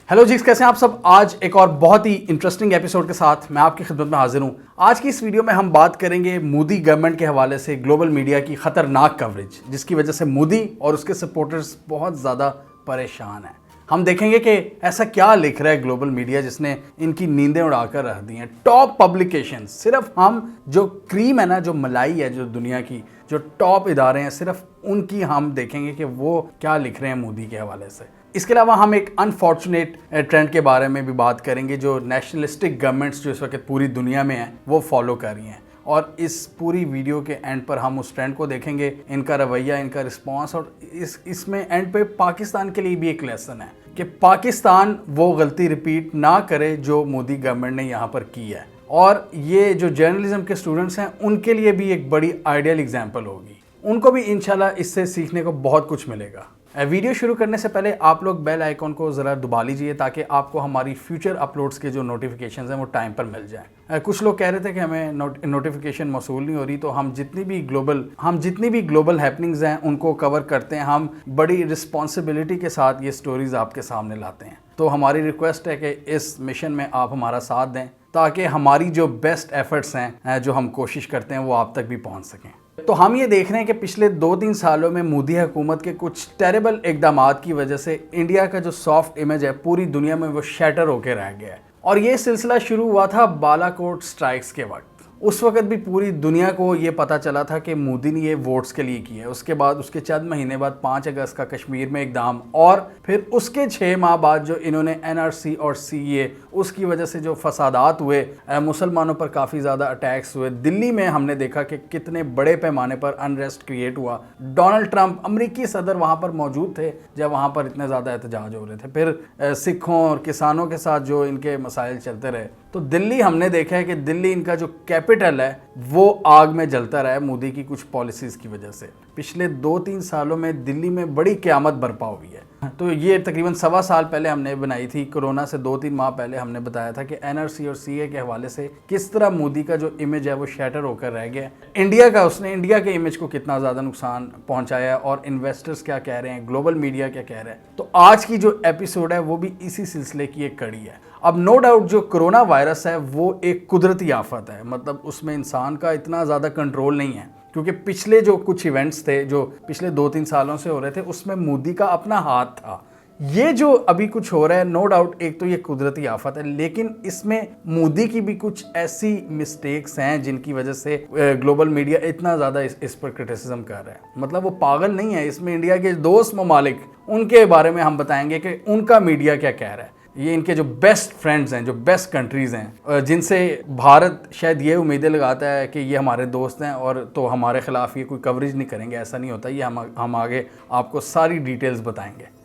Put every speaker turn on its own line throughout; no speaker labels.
Hello जी, कैसे हैं आप सब। आज एक और बहुत ही इंटरेस्टिंग एपिसोड के साथ मैं आपकी खिदमत में हाजिर हूं। आज की इस वीडियो में हम बात करेंगे मोदी गवर्नमेंट के हवाले से ग्लोबल मीडिया की खतरनाक कवरेज, जिसकी वजह से मोदी और उसके सपोर्टर्स बहुत ज़्यादा परेशान हैं। हम देखेंगे कि ऐसा क्या लिख रहा है ग्लोबल मीडिया जिसने इनकी नींदें उड़ाकर रख दी हैं। टॉप पब्लिकेशन, सिर्फ हम जो क्रीम है ना, जो मलाई है, जो दुनिया की जो टॉप इदारे हैं, सिर्फ उनकी हम देखेंगे कि वो क्या लिख रहे हैं मोदी के हवाले से। इसके अलावा हम एक अनफॉर्चुनेट ट्रेंड के बारे में भी बात करेंगे जो नेशनलिस्टिक गवर्नमेंट्स जो इस वक्त पूरी दुनिया में हैं वो फॉलो कर रही हैं। और इस पूरी वीडियो के एंड पर हम उस ट्रेंड को देखेंगे, इनका रवैया, इनका रिस्पांस, और इसमें एंड पे पाकिस्तान के लिए भी एक लेसन है कि पाकिस्तान वो गलती रिपीट ना करे जो मोदी गवर्नमेंट ने यहाँ पर की है। और ये जो जर्नलिज्म के स्टूडेंट्स हैं उनके लिए भी एक बड़ी आइडियल एग्जाम्पल होगी। उनको भी इंशाल्लाह इससे सीखने को बहुत कुछ मिलेगा। वीडियो शुरू करने से पहले आप लोग बेल आइकॉन को ज़रा दबा लीजिए ताकि आपको हमारी फ्यूचर अपलोड्स के जो नोटिफिकेशंस हैं वो टाइम पर मिल जाएं। कुछ लोग कह रहे थे कि हमें नोटिफिकेशन मौसूल नहीं हो रही, तो हम जितनी भी ग्लोबल हैपनिंग्स हैं उनको कवर करते हैं। हम बड़ी रिस्पॉन्सिबिलिटी के साथ ये स्टोरीज़ आपके सामने लाते हैं। तो हमारी रिक्वेस्ट है कि इस मिशन में आप हमारा साथ दें ताकि हमारी जो बेस्ट एफर्ट्स हैं, जो हम कोशिश करते हैं, वो आप तक भी पहुँच सकें। तो हम ये देख रहे हैं कि पिछले 2-3 सालों में मोदी हुकूमत के कुछ टेरेबल इक़दामात की वजह से इंडिया का जो सॉफ्ट इमेज है पूरी दुनिया में वो शैटर होकर रह गया है। और ये सिलसिला शुरू हुआ था बालाकोट स्ट्राइक्स के वक्त। उस वक्त भी पूरी दुनिया को ये पता चला था कि मोदी ने ये वोट्स के लिए किया है। उसके बाद उसके चंद महीने बाद 5 अगस्त का कश्मीर में इक़दाम, और फिर उसके 6 माह बाद जो इन्होंने NRC और CAA, उसकी वजह से जो फसादात हुए, मुसलमानों पर काफ़ी ज़्यादा अटैक्स हुए। दिल्ली में हमने देखा कि कितने बड़े पैमाने पर अनरेस्ट क्रिएट हुआ। डोनाल्ड ट्रंप अमरीकी सदर वहाँ पर मौजूद थे जब वहाँ पर इतने ज़्यादा एहतजाज हो रहे थे। फिर सिखों और किसानों के साथ जो इनके मसाइल चलते रहे, तो दिल्ली हमने देखा है कि दिल्ली इनका जो कैपिटल है वो आग में जलता रहा है मोदी की कुछ पॉलिसीज़ की वजह से। पिछले 2-3 सालों में दिल्ली में बड़ी क़यामत बरपा हुई है। तो ये तकरीबन 1.25 साल पहले हमने बनाई थी। कोरोना से 2-3 माह पहले हमने बताया था कि NRC और CAA के हवाले से किस तरह मोदी का जो इमेज है वो शैटर होकर रह गया। उसने इंडिया के इमेज को कितना ज़्यादा नुकसान पहुंचाया और इन्वेस्टर्स क्या कह रहे हैं, ग्लोबल मीडिया क्या कह रहे हैं। तो आज की जो एपिसोड है वो भी इसी सिलसिले की एक कड़ी है। अब नो डाउट जो कोरोना वायरस है वो एक कुदरती आफत है, मतलब उसमें इंसान का इतना ज़्यादा कंट्रोल नहीं है, क्योंकि पिछले जो कुछ इवेंट्स थे जो पिछले 2-3 सालों से हो रहे थे उसमें मोदी का अपना हाथ था। ये जो अभी कुछ हो रहा है, नो डाउट एक तो ये कुदरती आफत है, लेकिन इसमें मोदी की भी कुछ ऐसी मिस्टेक्स हैं जिनकी वजह से ग्लोबल मीडिया इतना ज़्यादा इस पर क्रिटिसिज्म कर रहा है। मतलब वो पागल नहीं है। इसमें इंडिया के दोस्त ममालिक, उनके बारे में हम बताएंगे कि उनका मीडिया क्या कह रहा है। ये इनके जो बेस्ट फ्रेंड्स हैं, जो बेस्ट कंट्रीज़ हैं, जिनसे भारत शायद ये उम्मीदें लगाता है कि ये हमारे दोस्त हैं और तो हमारे ख़िलाफ़ ये कोई कवरेज नहीं करेंगे। ऐसा नहीं होता। ये हम आगे आपको सारी डिटेल्स बताएंगे।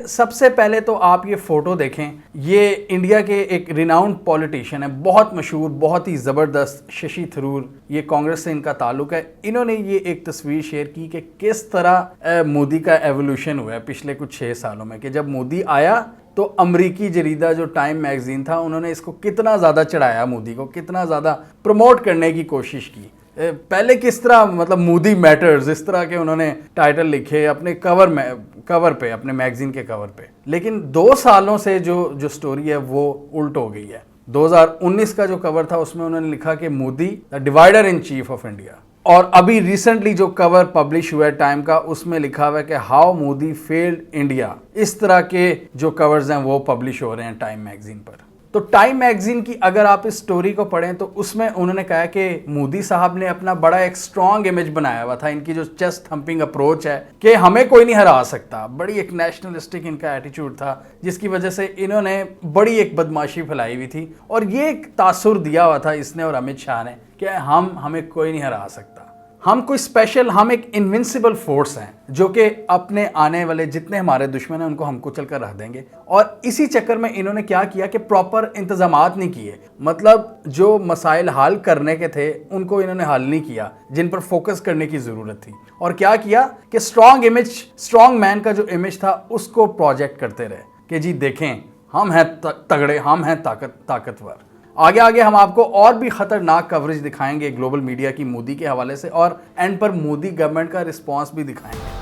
सबसे पहले तो आप ये फ़ोटो देखें। ये इंडिया के एक रिनाउंड पॉलिटिशियन है, बहुत मशहूर, बहुत ही ज़बरदस्त, शशि थरूर। ये कांग्रेस से इनका ताल्लुक है। इन्होंने ये एक तस्वीर शेयर की कि किस तरह मोदी का एवोल्यूशन हुआ है पिछले कुछ 6 सालों में। कि जब मोदी आया तो अमरीकी जरीदा जो टाइम मैगज़ीन था, उन्होंने इसको कितना ज़्यादा चढ़ाया, मोदी को कितना ज़्यादा प्रमोट करने की कोशिश की। पहले किस तरह, मतलब मोदी मैटर्स, इस तरह के उन्होंने टाइटल लिखे अपने कवर पे, अपने मैगजीन के कवर पे। लेकिन 2 सालों से जो स्टोरी है वो उल्ट हो गई है। 2019 का जो कवर था उसमें उन्होंने लिखा कि Modi the divider in chief of India, और अभी रिसेंटली जो कवर पब्लिश हुआ है टाइम का, उसमें लिखा हुआ है कि हाउ मोदी फेल्ड इंडिया। इस तरह के जो कवर्स हैं वो पब्लिश हो रहे हैं टाइम मैगजीन पर। तो टाइम मैगजीन की अगर आप इस स्टोरी को पढ़ें तो उसमें उन्होंने कहा कि मोदी साहब ने अपना बड़ा एक स्ट्रॉन्ग इमेज बनाया हुआ था। इनकी जो चेस्ट थम्पिंग अप्रोच है कि हमें कोई नहीं हरा सकता, बड़ी एक नेशनलिस्टिक इनका एटीट्यूड था, जिसकी वजह से इन्होंने बड़ी एक बदमाशी फैलाई हुई थी। और ये एक तासुर दिया हुआ था इसने और अमित शाह ने कि हमें कोई नहीं हरा सकता, हम कोई स्पेशल, हम एक इनविंसिबल फोर्स हैं जो कि अपने आने वाले जितने हमारे दुश्मन हैं उनको हम कुचल कर रख देंगे। और इसी चक्कर में इन्होंने क्या किया कि प्रॉपर इंतजामात नहीं किए, मतलब जो मसाइल हल करने के थे उनको इन्होंने हल नहीं किया, जिन पर फोकस करने की ज़रूरत थी। और क्या किया कि स्ट्रॉन्ग मैन का जो इमेज था उसको प्रोजेक्ट करते रहे कि जी देखें हम हैं तगड़े, हम हैं ताकतवर। आगे हम आपको और भी खतरनाक कवरेज दिखाएंगे ग्लोबल मीडिया की मोदी के हवाले से, और एंड पर मोदी गवर्नमेंट का रिस्पांस भी दिखाएंगे।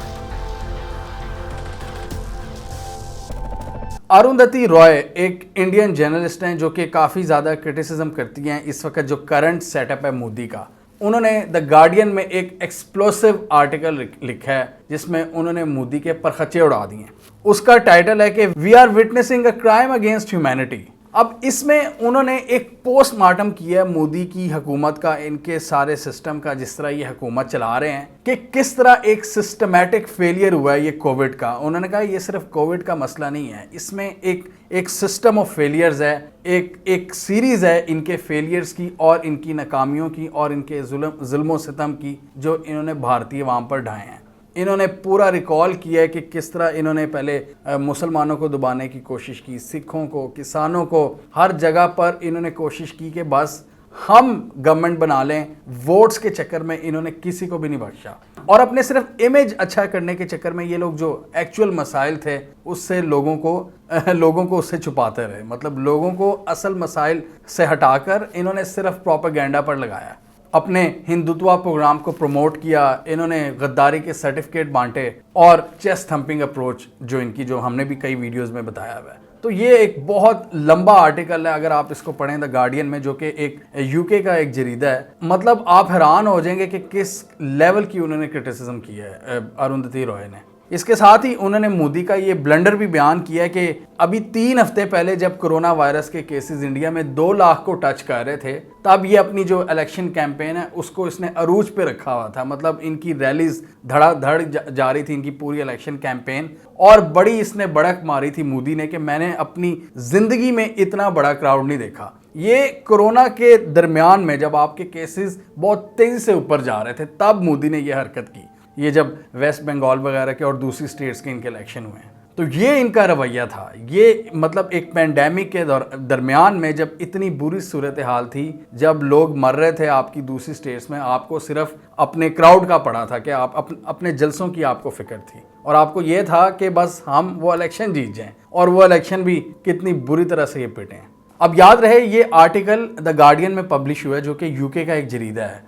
अरुंधति रॉय एक इंडियन जर्नलिस्ट हैं जो कि काफ़ी ज़्यादा क्रिटिसिज्म करती हैं इस वक्त जो करंट सेटअप है मोदी का। उन्होंने द गार्डियन में एक एक्सप्लोसिव आर्टिकल लिखा है जिसमें उन्होंने मोदी के परखच्चे उड़ा दिए। उसका टाइटल है कि we are witnessing a crime against humanity. अब इसमें उन्होंने एक पोस्टमार्टम किया है मोदी की हुकूमत का, इनके सारे सिस्टम का, जिस तरह ये हुकूमत चला रहे हैं, कि किस तरह एक सिस्टमैटिक फेलियर हुआ है ये कोविड का। उन्होंने कहा ये सिर्फ कोविड का मसला नहीं है, इसमें एक सिस्टम ऑफ फेलियर्स है, एक सीरीज़ है इनके फेलियर्स की और इनकी नाकामियों की और इनके जुल्म सितम की जो इन्होंने भारतीय अवाम पर ढाए हैं। इन्होंने पूरा रिकॉल किया है कि किस तरह इन्होंने पहले मुसलमानों को दबाने की कोशिश की, सिखों को, किसानों को, हर जगह पर इन्होंने कोशिश की कि बस हम गवर्नमेंट बना लें। वोट्स के चक्कर में इन्होंने किसी को भी नहीं बख्शा और अपने सिर्फ इमेज अच्छा करने के चक्कर में ये लोग जो एक्चुअल मसाइल थे उससे लोगों को उससे छुपाते रहे। मतलब लोगों को असल मसाइल से हटाकर इन्होंने सिर्फ प्रोपेगेंडा पर लगाया, अपने हिंदुत्व प्रोग्राम को प्रमोट किया, इन्होंने गद्दारी के सर्टिफिकेट बांटे और चेस्ट थंपिंग अप्रोच जो हमने भी कई वीडियोस में बताया हुआ है। तो ये एक बहुत लंबा आर्टिकल है, अगर आप इसको पढ़ें द गार्डियन में, जो कि एक यूके का एक जरीदा है। मतलब आप हैरान हो जाएंगे कि किस लेवल की उन्होंने क्रिटिसिज्म की है अरुंधति रॉय ने। इसके साथ ही उन्होंने मोदी का ये ब्लंडर भी बयान किया है कि अभी 3 हफ्ते पहले जब कोरोना वायरस के केसेस इंडिया में 2 लाख को टच कर रहे थे, तब ये अपनी जो इलेक्शन कैंपेन है उसको इसने अरूज पे रखा हुआ था। मतलब इनकी रैलीज धड़ाधड़ जा रही थी, इनकी पूरी इलेक्शन कैंपेन, और बड़ी इसने बड़क मारी थी मोदी ने कि मैंने अपनी जिंदगी में इतना बड़ा क्राउड नहीं देखा। ये कोरोना के दरमियान में जब आपके केसेस बहुत तेजी से ऊपर जा रहे थे तब मोदी ने यह हरकत की, ये जब वेस्ट बंगाल वगैरह के और दूसरी स्टेट्स के इनके इलेक्शन हुए हैं। तो ये इनका रवैया था। ये मतलब एक पैंडेमिक के दरमियान में जब इतनी बुरी सूरत हाल थी, जब लोग मर रहे थे आपकी दूसरी स्टेट्स में, आपको सिर्फ अपने क्राउड का पड़ा था कि आप अपने जलसों की आपको फिक्र थी और आपको ये था कि बस हम वो इलेक्शन जीत जाएं, और वो इलेक्शन भी कितनी बुरी तरह से ये पिटे हैं। अब याद रहे ये आर्टिकल द गार्डियन में पब्लिश हुआ है जो कि यूके का एक जरीदा है।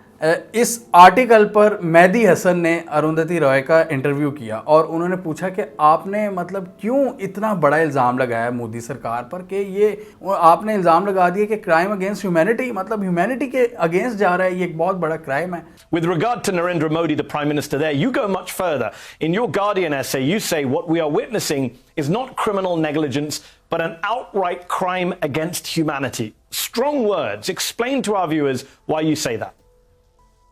इस आर्टिकल पर मेहदी हसन ने अरुंधति रॉय का इंटरव्यू किया और उन्होंने पूछा कि आपने मतलब क्यों इतना बड़ा इल्ज़ाम लगाया मोदी सरकार पर कि ये आपने इल्ज़ाम लगा दिया कि क्राइम अगेंस्ट ह्यूमैनिटी, मतलब ह्यूमैनिटी के अगेंस्ट जा रहा है, ये एक बहुत बड़ा क्राइम है।
With regard to Narendra Modi, the Prime Minister there, you go much further. In your Guardian essay, you say what we are witnessing is not criminal negligence, but an outright crime against humanity. Strong words. Explain to our viewers why you say that.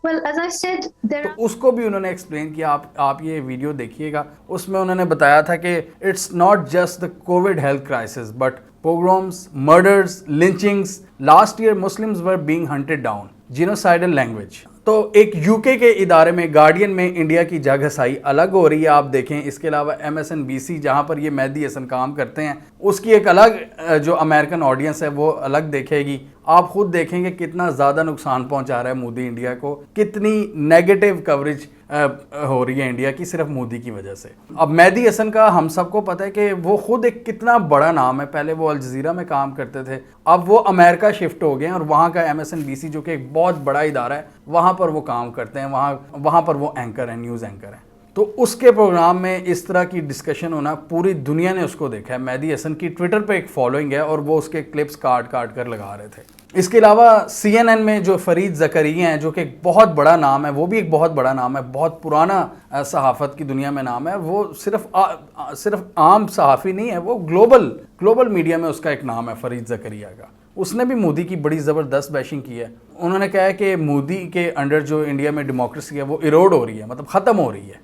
Well, as I said,
तो उसको भी उन्होंने explain किया। आप ये video देखिएगा, उसमें उन्होंने बताया था कि it's not just the Covid health crisis but pogroms, murders, lynchings. Last year Muslims were being hunted down, genocidal language. तो एक यूके के इदारे में गार्डियन में इंडिया की जगहसाई अलग हो रही है, आप देखें। इसके अलावा MSNBC जहां पर ये मेहदी हसन काम करते हैं, उसकी एक अलग जो अमेरिकन ऑडियंस है वो अलग देखेगी। आप खुद देखेंगे कितना ज़्यादा नुकसान पहुंचा रहा है मोदी इंडिया को, कितनी नेगेटिव कवरेज हो रही है इंडिया की सिर्फ मोदी की वजह से। अब मेहदी हसन का हम सबको पता है कि वो खुद एक कितना बड़ा नाम है। पहले वो अल जज़ीरा में काम करते थे, अब वो अमेरिका शिफ्ट हो गए हैं और वहाँ का MSNBC जो कि एक बहुत बड़ा इदारा है, वहाँ पर वो काम करते हैं, वहाँ पर वो एंकर हैं, न्यूज़ एंकर हैं। तो उसके प्रोग्राम में इस तरह की डिस्कशन होना, पूरी दुनिया ने उसको देखा है। मेहदी हसन की ट्विटर पे एक फॉलोइंग है और वो उसके क्लिप्स काट कर लगा रहे थे। इसके अलावा CNN में जो फरीद ज़करिया हैं, जो कि एक बहुत बड़ा नाम है, वो भी एक बहुत बड़ा नाम है, बहुत पुराना सहाफ़त की दुनिया में नाम है। वो सिर्फ आम सहाफ़ी नहीं है, वो ग्लोबल मीडिया में उसका एक नाम है फरीद ज़करिया का। उसने भी मोदी की बड़ी ज़बरदस्त बैशिंग की है। उन्होंने कहा है कि मोदी के अंडर जो इंडिया में डेमोक्रेसी है वो इरोड हो रही है, मतलब ख़त्म हो रही है।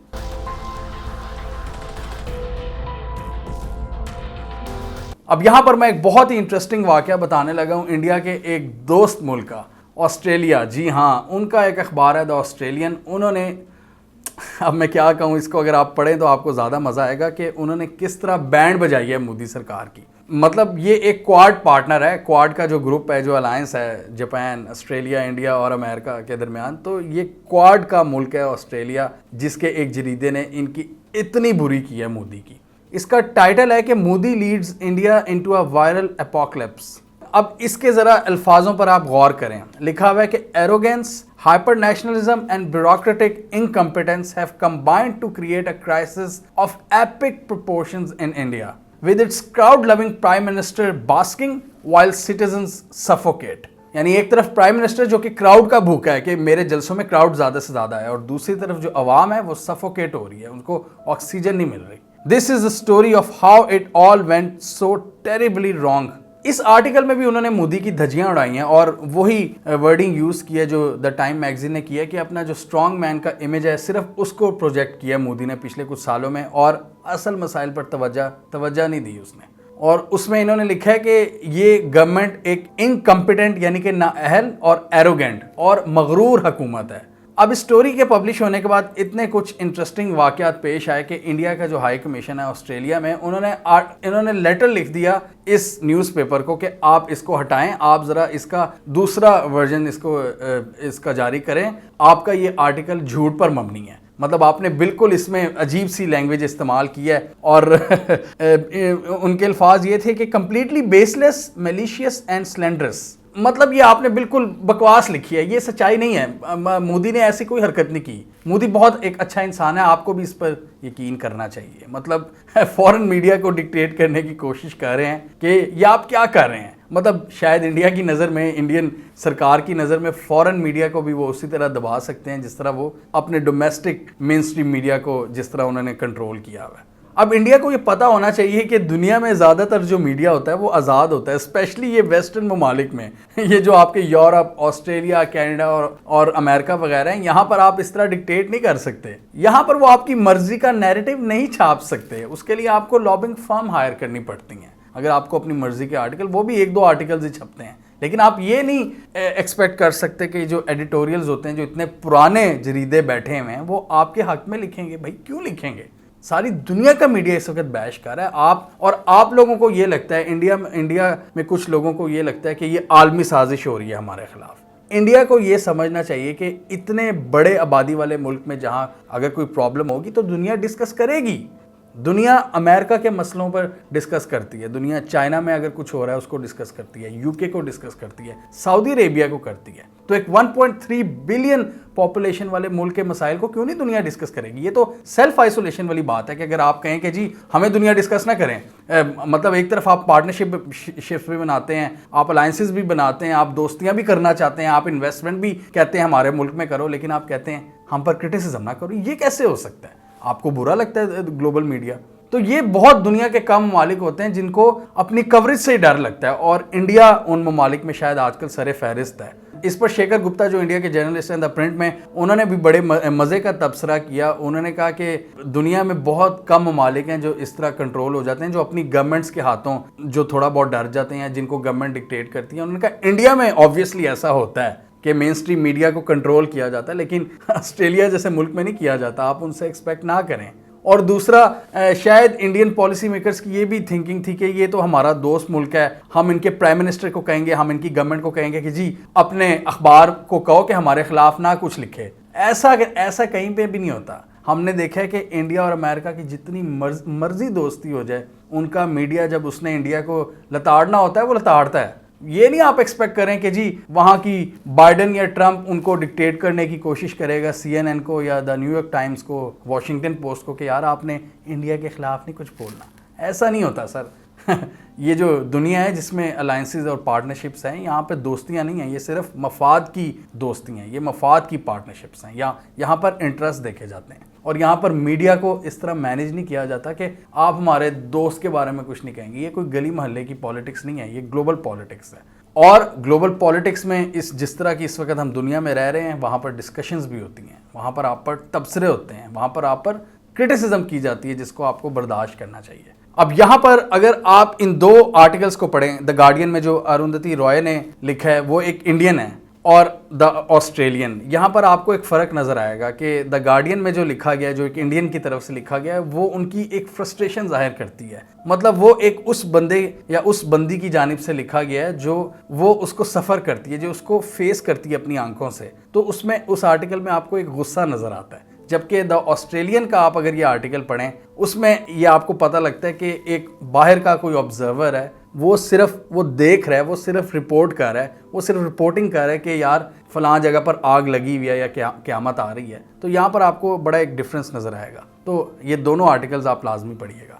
अब यहाँ पर मैं एक बहुत ही इंटरेस्टिंग वाक़या बताने लगा हूँ इंडिया के एक दोस्त मुल्क का, ऑस्ट्रेलिया। जी हाँ, उनका एक अखबार है द ऑस्ट्रेलियन। उन्होंने, अब मैं क्या कहूँ इसको, अगर आप पढ़ें तो आपको ज़्यादा मज़ा आएगा कि उन्होंने किस तरह बैंड बजाई है मोदी सरकार की। मतलब ये एक क्वाड पार्टनर है, क्वाड का जो ग्रुप है, जो अलायंस है जापान, ऑस्ट्रेलिया, इंडिया और अमेरिका के दरमियान। तो ये क्वाड का मुल्क है ऑस्ट्रेलिया, जिसके एक जरीदे ने इनकी इतनी बुरी की है मोदी की। इसका टाइटल है कि Modi leads India into a viral apocalypse. अब इसके ज़रा अल्फाजों पर आप गौर करें। लिखा हुआ है कि arrogance, hyper nationalism and bureaucratic incompetence have combined to create a crisis of epic proportions in India. with its crowd-loving Prime Minister basking while citizens suffocate। यानी एक तरफ प्राइम मिनिस्टर जो कि क्राउड का भूखा है कि मेरे जलसों में क्राउड ज़्यादा से ज़्यादा है, और दूसरी तरफ जो आवाम है वो सफोकेट हो रही है, उनको ऑक्सीजन नहीं मिल रही। This is the story of how it all went so terribly wrong. इस आर्टिकल में भी उन्होंने मोदी की धज्जियां उड़ाई हैं और वही वर्डिंग यूज़ किया जो द टाइम मैगजीन ने किया कि अपना जो स्ट्रॉन्ग मैन का इमेज है सिर्फ उसको प्रोजेक्ट किया मोदी ने पिछले कुछ सालों में, और असल मसाइल पर तवज्जो नहीं दी उसने। और उसमें इन्होंने लिखा है कि ये गवर्नमेंट एक इनकम्पिटेंट यानी कि नाअहल और एरोगेंट और मगरूर हुकूमत है। अब स्टोरी के पब्लिश होने के बाद इतने कुछ इंटरेस्टिंग वाक़यात पेश आए कि इंडिया का जो हाई कमीशन है ऑस्ट्रेलिया में, इन्होंने लेटर लिख दिया इस न्यूज़पेपर को कि आप इसको हटाएं, आप ज़रा इसका दूसरा वर्जन इसका जारी करें, आपका ये आर्टिकल झूठ पर मबनी है। मतलब आपने बिल्कुल इसमें अजीब सी लैंग्वेज इस्तेमाल की है, और उनके अल्फाज ये थे कि कंप्लीटली बेसलेस, मैलिशियस एंड स्लैंडरस। मतलब ये आपने बिल्कुल बकवास लिखी है, ये सच्चाई नहीं है। मोदी ने ऐसी कोई हरकत नहीं की। मोदी बहुत एक अच्छा इंसान है, आपको भी इस पर यकीन करना चाहिए। मतलब फॉरेन मीडिया को डिक्टेट करने की कोशिश कर रहे हैं कि ये आप क्या कर रहे हैं। मतलब शायद इंडिया की नज़र में, इंडियन सरकार की नज़र में फॉरेन मीडिया को भी वो उसी तरह दबा सकते हैं जिस तरह वो अपने डोमेस्टिक मेन स्ट्रीम मीडिया को जिस तरह उन्होंने कंट्रोल किया हुआ है। अब इंडिया को ये पता होना चाहिए कि दुनिया में ज़्यादातर जो मीडिया होता है वो आज़ाद होता है, स्पेशली ये वेस्टर्न ममालिक में। ये जो आपके यूरोप, ऑस्ट्रेलिया, कनाडा और अमेरिका वगैरह हैं, यहाँ पर आप इस तरह डिक्टेट नहीं कर सकते। यहाँ पर वो आपकी मर्जी का नैरेटिव नहीं छाप सकते, उसके लिए आपको लॉबिंग फर्म हायर करनी पड़ती हैं। अगर आपको अपनी मर्जी के आर्टिकल, वो भी 1-2 आर्टिकल्स ही छपते हैं, लेकिन आप ये नहीं एक्सपेक्ट कर सकते कि जो एडिटोरियल्स होते हैं, जो इतने पुराने जरीदे बैठे हुए हैं, वो आपके हक में लिखेंगे। भाई क्यों लिखेंगे? सारी दुनिया का मीडिया इस वक्त बैश कर रहा है। आप लोगों को ये लगता है, इंडिया में कुछ लोगों को ये लगता है कि ये आलमी साजिश हो रही है हमारे खिलाफ। इंडिया को ये समझना चाहिए कि इतने बड़े आबादी वाले मुल्क में जहां अगर कोई प्रॉब्लम होगी तो दुनिया डिस्कस करेगी। दुनिया अमेरिका के मसलों पर डिस्कस करती है, दुनिया चाइना में अगर कुछ हो रहा है उसको डिस्कस करती है, यूके को डिस्कस करती है, सऊदी अरेबिया को करती है। तो एक 1.3 बिलियन पॉपुलेशन वाले मुल्क के मसाइल को क्यों नहीं दुनिया डिस्कस करेगी? ये तो सेल्फ आइसोलेशन वाली बात है कि अगर आप कहें कि जी हमें दुनिया डिस्कस ना करें, मतलब एक तरफ आप पार्टनरशिप भी बनाते हैं, आप अलायंसेस भी बनाते हैं, आप दोस्तियां भी करना चाहते हैं, आप इन्वेस्टमेंट भी कहते हैं हमारे मुल्क में करो, लेकिन आप कहते हैं हम पर क्रिटिसिज्म ना करो। ये कैसे हो सकता है? आपको बुरा लगता है ग्लोबल मीडिया? तो ये बहुत दुनिया के कम ममालिक होते हैं जिनको अपनी कवरेज से ही डर लगता है, और इंडिया उन ममालिक में शायद आजकल सरे फहरिस्त है। इस पर शेखर गुप्ता जो इंडिया के जर्नलिस्ट हैं द प्रिंट में, उन्होंने भी बड़े मज़े का तबसरा किया। उन्होंने कहा कि दुनिया में बहुत कम ममालिक हैं जो इस तरह कंट्रोल हो जाते हैं, जो अपनी गवर्नमेंट्स के हाथों जो थोड़ा बहुत डर जाते हैं, जिनको गवर्नमेंट डिक्टेट करती है। उन्होंने कहा इंडिया में ऑब्वियसली ऐसा होता है कि मेन स्ट्रीम मीडिया को कंट्रोल किया जाता है, लेकिन ऑस्ट्रेलिया जैसे मुल्क में नहीं किया जाता। आप उनसे एक्सपेक्ट ना करें। और दूसरा, शायद इंडियन पॉलिसी मेकर्स की ये भी थिंकिंग थी कि ये तो हमारा दोस्त मुल्क है, हम इनके प्राइम मिनिस्टर को कहेंगे, हम इनकी गवर्नमेंट को कहेंगे कि जी अपने अखबार को कहो कि हमारे खिलाफ ना कुछ लिखे। ऐसा कहीं पे भी नहीं होता। हमने देखा है कि इंडिया और अमेरिका की जितनी मर्जी दोस्ती हो जाए, उनका मीडिया जब उसने इंडिया को लताड़ना होता है वो लताड़ता है। ये नहीं आप एक्सपेक्ट करें कि जी वहाँ की बाइडन या ट्रंप उनको डिक्टेट करने की कोशिश करेगा CNN को या द न्यूयॉर्क टाइम्स को, वॉशिंगटन पोस्ट को, कि यार आपने इंडिया के खिलाफ नहीं कुछ बोलना। ऐसा नहीं होता सर। ये जो दुनिया है जिसमें अलायंसेस और पार्टनरशिप्स हैं, यहाँ पे दोस्तियाँ नहीं हैं, ये सिर्फ मफाद की दोस्ती हैं, ये मफाद की पार्टनरशिप्स हैं। यहाँ पर इंटरेस्ट देखे जाते हैं, और यहाँ पर मीडिया को इस तरह मैनेज नहीं किया जाता कि आप हमारे दोस्त के बारे में कुछ नहीं कहेंगे। ये कोई गली मोहल्ले की पॉलिटिक्स नहीं है, ये ग्लोबल पॉलिटिक्स है। और ग्लोबल पॉलिटिक्स में जिस तरह की इस वक्त हम दुनिया में रह रहे हैं, वहाँ पर डिस्कशंस भी होती हैं, वहाँ पर आप पर तबसरे होते हैं, वहाँ पर आप पर क्रिटिसिज्म की जाती है जिसको आपको बर्दाश्त करना चाहिए। अब यहाँ पर अगर आप इन 2 आर्टिकल्स को पढ़ें, द गार्डियन में जो अरुंधति रॉय ने लिखा है वो एक इंडियन है, और द ऑस्ट्रेलियन, यहाँ पर आपको एक फ़र्क नज़र आएगा कि द गार्डियन में जो लिखा गया है, जो एक इंडियन की तरफ से लिखा गया है, वो उनकी एक फ्रस्ट्रेशन जाहिर करती है। मतलब वो एक उस बंदे या उस बंदी की जानिब से लिखा गया है जो वो उसको सफ़र करती है, जो उसको फेस करती है अपनी आंखों से। तो उसमें उस आर्टिकल में आपको एक गुस्सा नज़र आता है, जबकि द ऑस्ट्रेलियन का आप अगर ये आर्टिकल पढ़ें, उसमें ये आपको पता लगता है कि एक बाहर का कोई ऑब्जर्वर है, वो देख रहा है, वो सिर्फ रिपोर्ट कर रहा है, वो सिर्फ रिपोर्टिंग कर रहा है कि यार फलां जगह पर आग लगी हुई है या क़यामत आ रही है। तो यहाँ पर आपको बड़ा एक डिफरेंस नज़र आएगा। तो ये दोनों आर्टिकल्स आप लाजमी पढ़िएगा।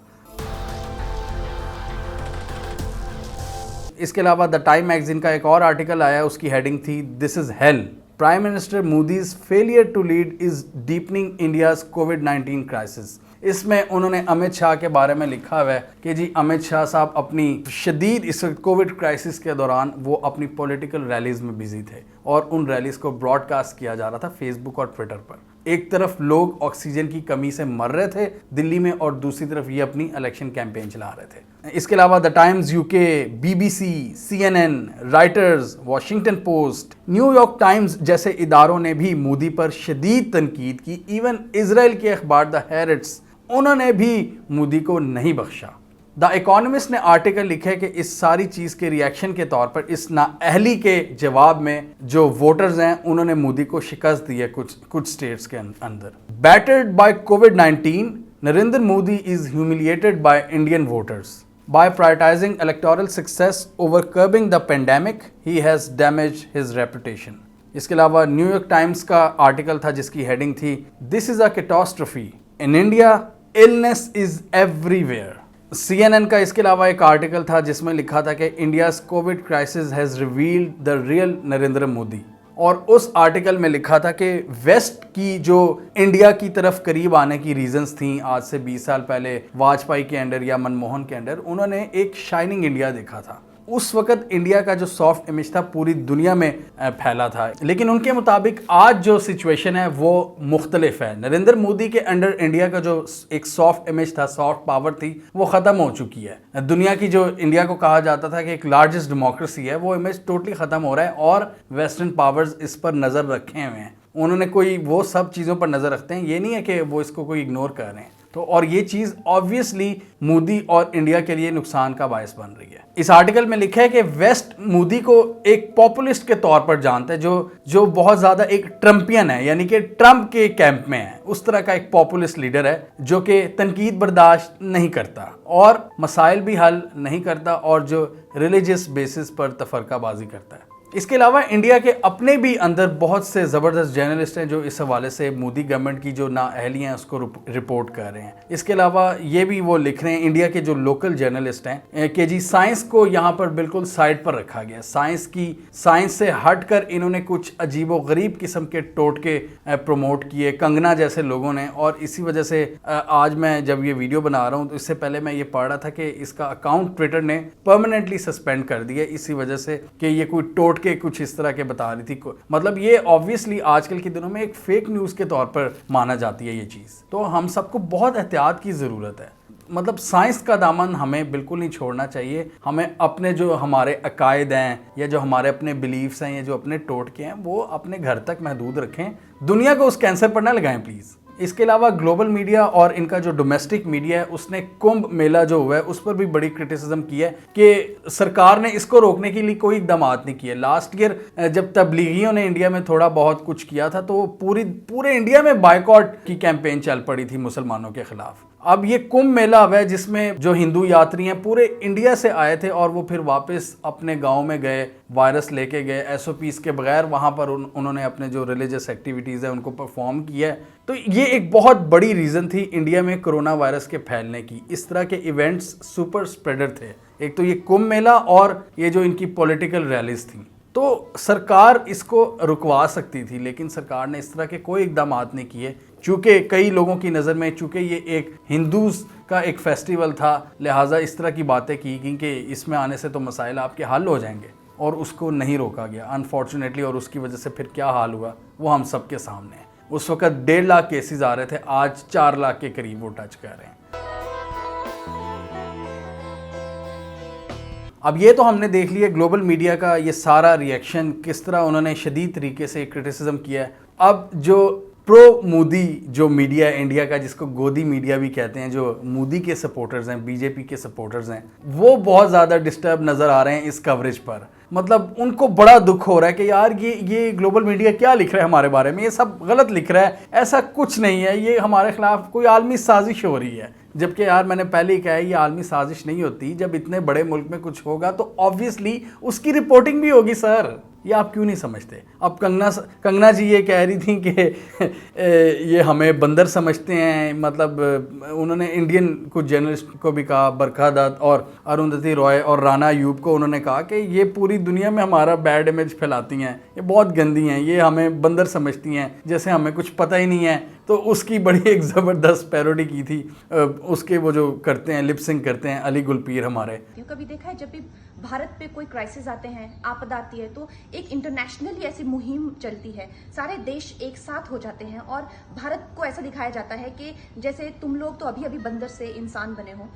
इसके अलावा द टाइम मैगजीन का एक और आर्टिकल आया, उसकी हेडिंग थी this is hell, prime minister Modi's failure to lead is deepening India's कोविड-19 क्राइसिस। इसमें उन्होंने अमित शाह के बारे में लिखा हुआ है कि जी अमित शाह साहब अपनी शदीद इस कोविड क्राइसिस के दौरान वो अपनी पॉलिटिकल रैलीज में बिजी थे और उन रैलीज को ब्रॉडकास्ट किया जा रहा था फेसबुक और ट्विटर पर। एक तरफ लोग ऑक्सीजन की कमी से मर रहे थे दिल्ली में और दूसरी तरफ ये अपनी इलेक्शन कैंपेन चला रहे थे। इसके अलावा the times UK, BBC, CNN, writers, Washington post, New York times जैसे इदारों ने भी मोदी पर शदीद तनकीद की। इवन इजराइल के अखबार द हैरेट्स, उन्होंने भी मोदी को नहीं बख्शा। द इकोनॉमिस्ट ने आर्टिकल लिखे कि इस सारी चीज़ के रिएक्शन के तौर पर, इस नाअहली के जवाब में जो वोटर्स हैं उन्होंने मोदी को शिकस्त दी है कुछ स्टेट्स के अंदर। बैटर्ड बाय कोविड-19, Narendra Modi is humiliated by Indian voters. By prioritizing electoral success over curbing the pandemic, he has damaged his reputation. इसके अलावा न्यूयॉर्क टाइम्स का आर्टिकल था जिसकी हेडिंग थी this is a catastrophe in India, illness is everywhere. CNN का इसके अलावा एक आर्टिकल था जिसमें लिखा था कि India's Covid crisis has revealed the real Narendra Modi, और उस आर्टिकल में लिखा था कि वेस्ट की जो इंडिया की तरफ करीब आने की रीजंस थी आज से 20 साल पहले वाजपेयी के अंडर या मनमोहन के अंडर, उन्होंने एक शाइनिंग इंडिया देखा था। उस वक्त इंडिया का जो सॉफ्ट इमेज था पूरी दुनिया में फैला था, लेकिन उनके मुताबिक आज जो सिचुएशन है वो मुख्तलिफ है। नरेंद्र मोदी के अंडर इंडिया का जो एक सॉफ्ट इमेज था, सॉफ्ट पावर थी, वो ख़त्म हो चुकी है। दुनिया की जो इंडिया को कहा जाता था कि एक लार्जेस्ट डेमोक्रेसी है, वो इमेज टोटली ख़त्म हो रहा है और वेस्टर्न पावर्स इस पर नज़र रखे हुए हैं। उन्होंने कोई वो सब चीज़ों पर नज़र रखते हैं, ये नहीं है कि वो इसको कोई इग्नोर कर रहे हैं। तो और ये चीज़ ऑब्वियसली मोदी और इंडिया के लिए नुकसान का बायस बन रही है। इस आर्टिकल में लिखा है कि वेस्ट मोदी को एक पॉपुलिस्ट के तौर पर जानता है, जो बहुत ज़्यादा एक ट्रम्पियन है, यानी कि ट्रम्प के कैंप में है। उस तरह का एक पॉपुलिस्ट लीडर है जो कि तनकीद बर्दाश्त नहीं करता और मसाइल भी हल नहीं करता और जो रिलीजियस बेसिस पर तफरकाबाजी करता है। इसके अलावा इंडिया के अपने भी अंदर बहुत से ज़बरदस्त जर्नलिस्ट हैं जो इस हवाले से मोदी गवर्नमेंट की जो नाअहली हैं उसको रिपोर्ट कर रहे हैं। इसके अलावा ये भी वो लिख रहे हैं, इंडिया के जो लोकल जर्नलिस्ट हैं, कि जी साइंस को यहाँ पर बिल्कुल साइड पर रखा गया। साइंस से हटकर इन्होंने कुछ अजीबो गरीब किस्म के टोटके प्रमोट किए कंगना जैसे लोगों ने, और इसी वजह से आज मैं जब ये वीडियो बना रहा हूँ तो इससे पहले मैं ये पढ़ रहा था कि इसका अकाउंट ट्विटर ने परमानेंटली सस्पेंड कर दिया इसी वजह से कि ये कोई के कुछ इस तरह के बता रही थी। मतलब ये ऑब्वियसली आजकल के दिनों में एक फेक न्यूज़ के तौर पर माना जाती है ये चीज़। तो हम सबको बहुत एहतियात की ज़रूरत है। मतलब साइंस का दामन हमें बिल्कुल नहीं छोड़ना चाहिए। हमें अपने जो हमारे अकायद हैं या जो हमारे अपने बिलीफ्स हैं या जो अपने टोटके हैं वो अपने घर तक महदूद रखें, दुनिया को उस कैंसर पर ना लगाएं प्लीज़। इसके अलावा ग्लोबल मीडिया और इनका जो डोमेस्टिक मीडिया है उसने कुंभ मेला जो हुआ है उस पर भी बड़ी क्रिटिसिज्म की है कि सरकार ने इसको रोकने के लिए कोई इकदाम नहीं किए। लास्ट ईयर जब तबलीगियों ने इंडिया में थोड़ा बहुत कुछ किया था तो पूरे इंडिया में बायकॉट की कैंपेन चल पड़ी थी मुसलमानों के खिलाफ। अब ये कुंभ मेला हुआ है जिसमें जो हिंदू यात्री हैं पूरे इंडिया से आए थे और वो फिर वापस अपने गांव में गए, वायरस लेके गए, SOPs के बगैर वहां पर उन्होंने अपने जो रिलीजियस एक्टिविटीज़ है उनको परफॉर्म किया है। तो ये एक बहुत बड़ी रीज़न थी इंडिया में कोरोना वायरस के फैलने की। इस तरह के इवेंट्स सुपर स्प्रेडर थे, एक तो ये कुंभ मेला और ये जो इनकी पॉलिटिकल रैलीज थी। तो सरकार इसको रुकवा सकती थी लेकिन सरकार ने इस तरह के कोई इकदाम नहीं किए, चूँकि कई लोगों की नज़र में चूँकि ये एक हिंदूज़ का एक फेस्टिवल था लिहाजा इस तरह की बातें की कि इसमें आने से तो मसाइल आपके हल हो जाएंगे, और उसको नहीं रोका गया अनफॉर्चुनेटली। और उसकी वजह से फिर क्या हाल हुआ वो हम सबके सामने है। उस वक्त 1.5 लाख केसेस आ रहे थे, आज 4 लाख के करीब वो टच कर रहे हैं। अब ये तो हमने देख लिया ग्लोबल मीडिया का ये सारा रिएक्शन, किस तरह उन्होंने शदीद तरीके से क्रिटिसिज्म किया है। अब जो प्रो मोदी जो मीडिया है इंडिया का, जिसको गोदी मीडिया भी कहते हैं, जो मोदी के सपोर्टर्स हैं, बीजेपी के सपोर्टर्स हैं, वो बहुत ज़्यादा डिस्टर्ब नज़र आ रहे हैं इस कवरेज पर। मतलब उनको बड़ा दुख हो रहा है कि यार ये ग्लोबल मीडिया क्या लिख रहा है हमारे बारे में, ये सब गलत लिख रहा है, ऐसा कुछ नहीं है, ये हमारे खिलाफ कोई आलमी साजिश हो रही है। जबकि यार मैंने पहले ही कहा है ये आलमी साजिश नहीं होती। जब इतने बड़े मुल्क में कुछ होगा तो ऑब्वियसली उसकी रिपोर्टिंग भी होगी सर। ये आप क्यों नहीं समझते? अब कंगना जी ये कह रही थी कि ये हमें बंदर समझते हैं, मतलब उन्होंने इंडियन कुछ जर्नलिस्ट को भी कहा, बरखा दत्त और अरुंधति रॉय और राना अयूब को उन्होंने कहा कि ये पूरी दुनिया में हमारा बैड इमेज फैलाती हैं, ये बहुत गंदी हैं, ये हमें बंदर समझती हैं, जैसे हमें कुछ पता ही नहीं है। तो उसकी बड़ी एक ज़बरदस्त पैरोडी की थी उसके, वो जो करते हैं लिपसिंग करते हैं अली गुलपीर हमारे।
कभी देखा है जब भी भारत पे कोई क्राइसिस आते हैं, आपदा आती है, तो एक इंटरनेशनली ऐसी मुहिम चलती है, सारे देश एक साथ हो जाते हैं और भारत को ऐसा दिखाया जाता है कि जैसे तुम लोग तो अभी अभी बंदर से इंसान बने हो,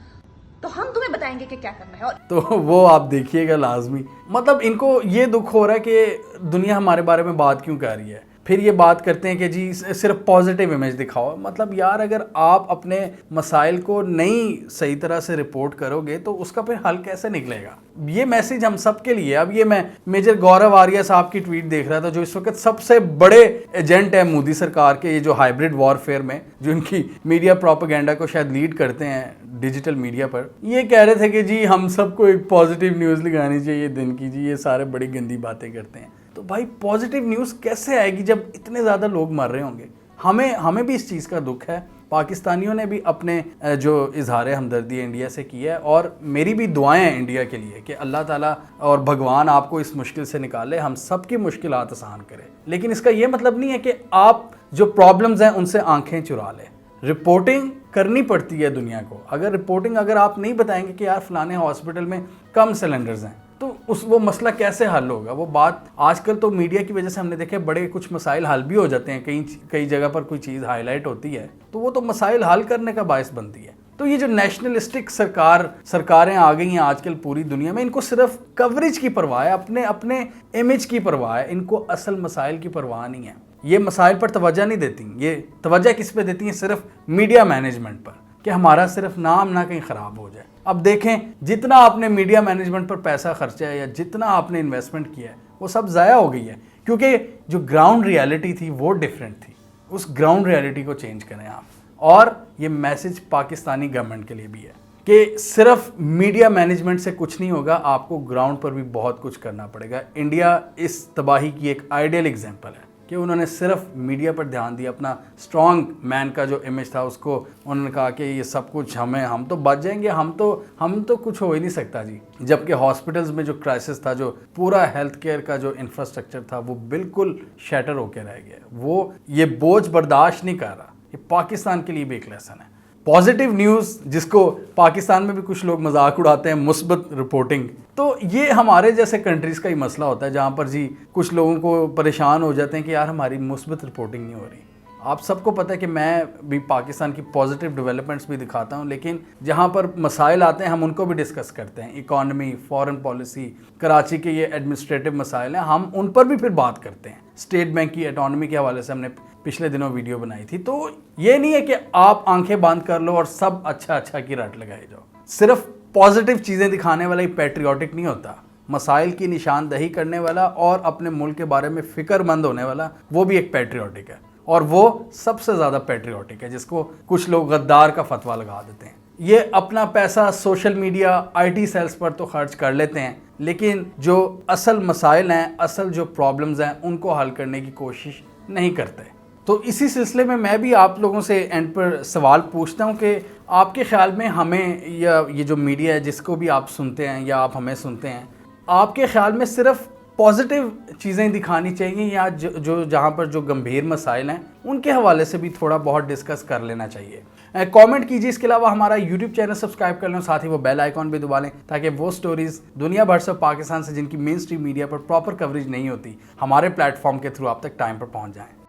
तो हम तुम्हें बताएंगे कि क्या करना है। और
तो वो आप देखिएगा लाजमी, मतलब इनको ये दुख हो रहा है कि दुनिया हमारे बारे में बात क्यों कर रही है। फिर ये बात करते हैं कि जी सिर्फ पॉजिटिव इमेज दिखाओ। मतलब यार, अगर आप अपने मसाइल को नहीं सही तरह से रिपोर्ट करोगे तो उसका फिर हल कैसे निकलेगा? ये मैसेज हम सब के लिए। अब ये मैं मेजर गौरव आर्या साहब की ट्वीट देख रहा था, जो इस वक्त सबसे बड़े एजेंट है मोदी सरकार के, ये जो हाइब्रिड वॉरफेयर में जो इनकी मीडिया प्रोपेगेंडा को शायद लीड करते हैं डिजिटल मीडिया पर। ये कह रहे थे कि जी हम सबको एक पॉजिटिव न्यूज़ लगानी चाहिए दिन की, जी ये सारे बड़ी गंदी बातें करते हैं। तो भाई पॉजिटिव न्यूज़ कैसे आएगी जब इतने ज़्यादा लोग मर रहे होंगे? हमें भी इस चीज़ का दुख है। पाकिस्तानियों ने भी अपने जो इजहार हमदर्दी इंडिया से किया है, और मेरी भी दुआएं हैं इंडिया के लिए कि अल्लाह ताला और भगवान आपको इस मुश्किल से निकाले, हम सब की मुश्किलात आसान करे। लेकिन इसका ये मतलब नहीं है कि आप जो प्रॉब्लम्स हैं उनसे आंखें चुरा लें। रिपोर्टिंग करनी पड़ती है दुनिया को। अगर आप नहीं बताएंगे कि यार फलाने हॉस्पिटल में कम सिलेंडर्स हैं, तो वो मसला कैसे हल होगा? वो बात आजकल तो मीडिया की वजह से हमने देखे बड़े कुछ मसाइल हल भी हो जाते हैं। कई जगह पर कोई चीज़ हाईलाइट होती है तो वो तो मसाइल हल करने का बायस बनती है। तो ये जो नेशनलिस्टिक सरकारें आ गई हैं आजकल पूरी दुनिया में, इनको सिर्फ कवरेज की परवाह है, अपने इमेज की परवाह है, इनको असल मसाइल की परवाह नहीं है। ये मसाइल पर तवज्जो नहीं देती। ये तवज्जो किस पे देती हैं? सिर्फ मीडिया मैनेजमेंट पर, कि हमारा सिर्फ नाम ना कहीं ख़राब हो जाए। अब देखें, जितना आपने मीडिया मैनेजमेंट पर पैसा खर्चा है या जितना आपने इन्वेस्टमेंट किया है वो सब ज़ाया हो गई है, क्योंकि जो ग्राउंड रियलिटी थी वो डिफरेंट थी। उस ग्राउंड रियलिटी को चेंज करें आप। और ये मैसेज पाकिस्तानी गवर्नमेंट के लिए भी है कि सिर्फ मीडिया मैनेजमेंट से कुछ नहीं होगा, आपको ग्राउंड पर भी बहुत कुछ करना पड़ेगा। इंडिया इस तबाही की एक आइडियल एग्जाम्पल है कि उन्होंने सिर्फ मीडिया पर ध्यान दिया। अपना स्ट्रॉन्ग मैन का जो इमेज था उसको उन्होंने कहा कि ये सब कुछ हम तो बच जाएंगे, हम तो कुछ हो ही नहीं सकता जी। जबकि हॉस्पिटल्स में जो क्राइसिस था, जो पूरा हेल्थ केयर का जो इंफ्रास्ट्रक्चर था, वो बिल्कुल शैटर होकर रह गया। वो ये बोझ बर्दाश्त नहीं कर रहा। ये पाकिस्तान के लिए भी एक लेसन है। पॉजिटिव न्यूज़, जिसको पाकिस्तान में भी कुछ लोग मजाक उड़ाते हैं, मुस्बत रिपोर्टिंग, तो ये हमारे जैसे कंट्रीज़ का ही मसला होता है, जहाँ पर जी कुछ लोगों को परेशान हो जाते हैं कि यार हमारी मुस्बत रिपोर्टिंग नहीं हो रही। आप सबको पता है कि मैं भी पाकिस्तान की पॉजिटिव डेवलपमेंट्स भी दिखाता हूँ, लेकिन जहाँ पर मसाइल आते हैं हम उनको भी डिस्कस करते हैं। इकॉनमी, फॉरेन पॉलिसी, कराची के ये एडमिनिस्ट्रेटिव मसाइल हैं, हम उन पर भी फिर बात करते हैं। स्टेट बैंक की एटॉनमी के हवाले से हमने पिछले दिनों वीडियो बनाई थी। तो ये नहीं है कि आप आंखें बंद कर लो और सब अच्छा की रट लगाए जाओ। सिर्फ पॉजिटिव चीज़ें दिखाने वाला ही पैट्रियोटिक नहीं होता। मसाइल की निशानदही करने वाला और अपने मुल्क के बारे में फ़िक्रमंद होने वाला, वो भी एक पैट्रियोटिक है। और वो सबसे ज़्यादा पैट्रियोटिक है, जिसको कुछ लोग गद्दार का फतवा लगा देते हैं। ये अपना पैसा सोशल मीडिया, IT सेल्स पर तो खर्च कर लेते हैं, लेकिन जो असल मसाइल हैं, असल जो प्रॉब्लम्स हैं, उनको हल करने की कोशिश नहीं करते। तो इसी सिलसिले में मैं भी आप लोगों से एंड पर सवाल पूछता हूं कि आपके ख्याल में हमें, या ये जो मीडिया है जिसको भी आप सुनते हैं या आप हमें सुनते हैं, आपके ख्याल में सिर्फ पॉजिटिव चीज़ें दिखानी चाहिए, या जो जहाँ पर जो गंभीर मसाइल हैं उनके हवाले से भी थोड़ा बहुत डिस्कस कर लेना चाहिए? कमेंट कीजिए। इसके अलावा हमारा यूट्यूब चैनल सब्सक्राइब कर लें, साथ ही वो बेल आइकॉन भी दबा लें, ताकि वो स्टोरीज़ दुनिया भर से, पाकिस्तान से, जिनकी मेन स्ट्रीम मीडिया पर प्रॉपर कवरेज नहीं होती, हमारे प्लेटफॉर्म के थ्रू आप तक टाइम पर पहुँच जाएँ।